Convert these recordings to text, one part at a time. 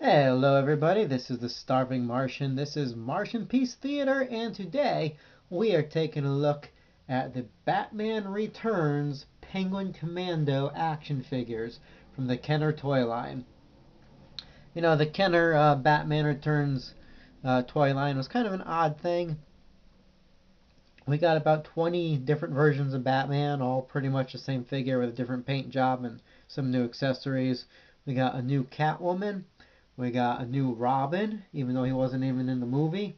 Hello everybody, this is the Starving Martian. This is Martian Peace Theater, and today we are taking a look at the Batman Returns Penguin Commando action figures from the Kenner toy line. You know, the Kenner Batman Returns toy line was kind of an odd thing. We got about 20 different versions of Batman, all pretty much the same figure with a different paint job and some new accessories. We got a new Catwoman. We got a new Robin, even though he wasn't even in the movie.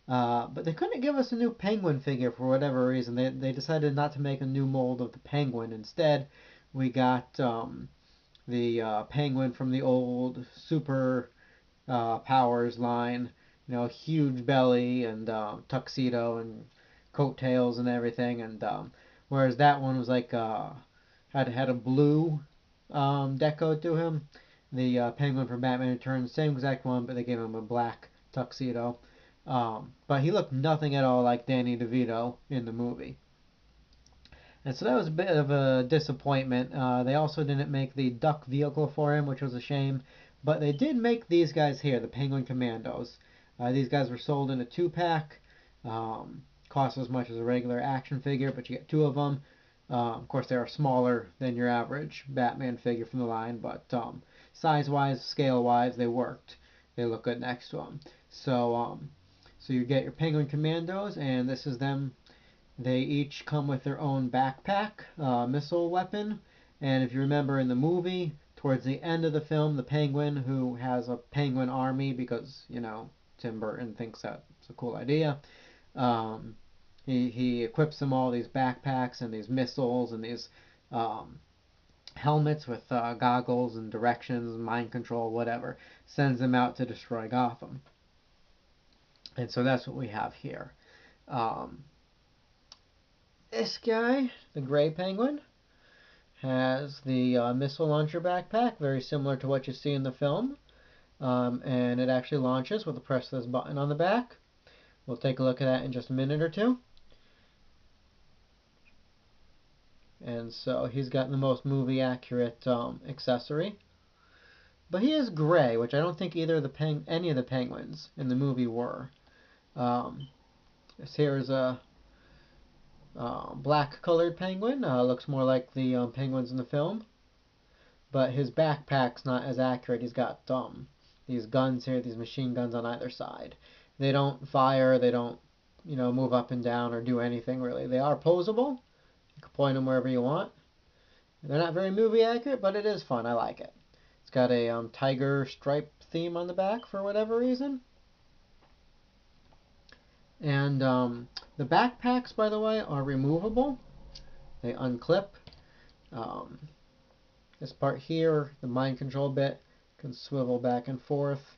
But they couldn't give us a new Penguin figure for whatever reason. They decided not to make a new mold of the Penguin. Instead, we got the Penguin from the old Super Powers line. You know, huge belly and tuxedo and coattails and everything. And whereas that one was like had a blue deco to him. The Penguin from Batman Returns, same exact one, but they gave him a black tuxedo. But he looked nothing at all like Danny DeVito in the movie. And so that was a bit of a disappointment. They also didn't make the duck vehicle for him, which was a shame. But they did make these guys here, the Penguin Commandos. These guys were sold in a 2-pack. Cost as much as a regular action figure, but you get 2 of them. Of course, they are smaller than your average Batman figure from the line, but size-wise, scale-wise, they worked. They look good next to them. So you get your Penguin Commandos, and this is them. They each come with their own backpack, missile weapon, and if you remember in the movie, towards the end of the film, the Penguin, who has a Penguin army because, you know, Tim Burton thinks that's a cool idea, um, he equips them all these backpacks and these missiles and these um, helmets with goggles and directions, mind control, whatever. Sends them out to destroy Gotham. And so that's what we have here. Um, this guy, the Gray Penguin, has the missile launcher backpack, very similar to what you see in the film. And it actually launches with a press of this button on the back. We'll take a look at that in just a minute or two. And so he's got the most movie accurate accessory. But he is gray, which I don't think either of the any of the penguins in the movie were. This here is a black colored penguin. Looks more like the penguins in the film. But his backpack's not as accurate. He's got these guns here, these machine guns on either side. They don't fire, they don't, you know, move up and down or do anything really. They are posable. You can point them wherever you want. They're not very movie accurate, but it is fun. I like it. It's got a tiger stripe theme on the back for whatever reason. And the backpacks, by the way, are removable. They unclip. Um, this part here, the mind control bit, can swivel back and forth.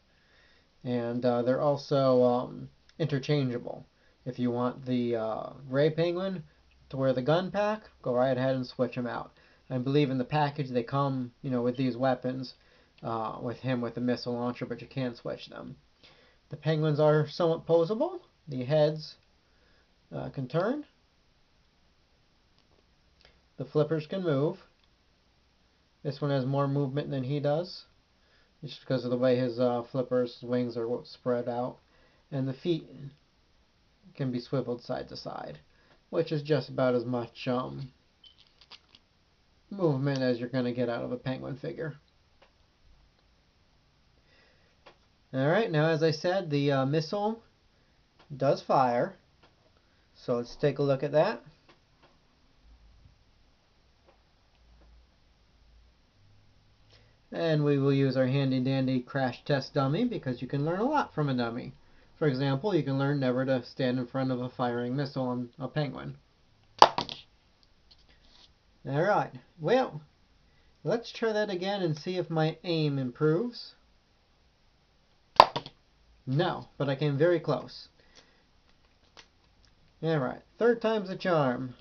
And they're also interchangeable. If you want the Gray Penguin to wear the gun pack, go right ahead and switch them out. I believe in the package they come, you know, with these weapons, with him with the missile launcher, but you can't switch them. The penguins are somewhat posable. The heads can turn. The flippers can move. This one has more movement than he does, just because of the way his flippers' wings are spread out. And the feet can be swiveled side to side, which is just about as much movement as you're going to get out of a penguin figure. Alright, now as I said, the missile does fire. So let's take a look at that. And we will use our handy dandy crash test dummy because you can learn a lot from a dummy. For example, you can learn never to stand in front of a firing missile on a penguin. Alright, well, let's try that again and see if my aim improves. No, but I came very close. Alright, third time's a charm.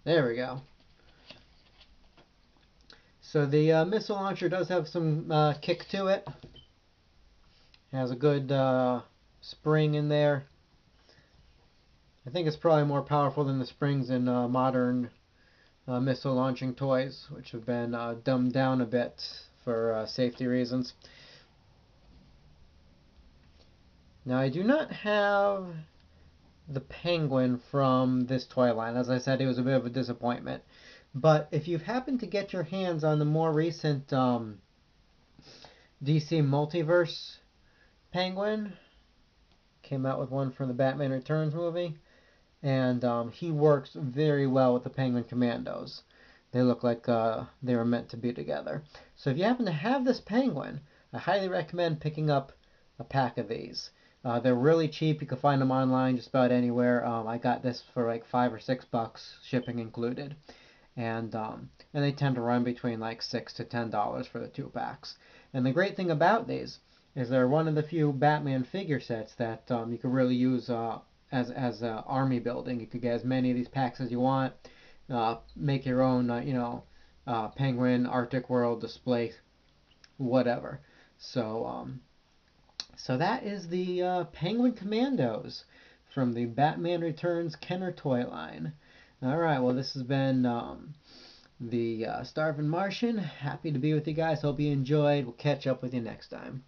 There we go. So the missile launcher does have some kick to it. It has a good spring in there. I think it's probably more powerful than the springs in modern missile launching toys, which have been dumbed down a bit for safety reasons. Now I do not have the Penguin from this toy line. As I said, it was a bit of a disappointment. But if you've happened to get your hands on the more recent DC Multiverse Penguin, came out with one from the Batman Returns movie, and he works very well with the Penguin Commandos. They look like they were meant to be together. So if you happen to have this Penguin, I highly recommend picking up a pack of these. They're really cheap. You can find them online just about anywhere. I got this for like $5 or $6, shipping included, and they tend to run between like $6 to $10 for the 2 packs. And the great thing about these is they're one of the few Batman figure sets that you can really use as army building. You could get as many of these packs as you want. Make your own, Penguin, Arctic World display, whatever. So that is the Penguin Commandos from the Batman Returns Kenner toy line. All right, well, this has been the Starving Martian. Happy to be with you guys. Hope you enjoyed. We'll catch up with you next time.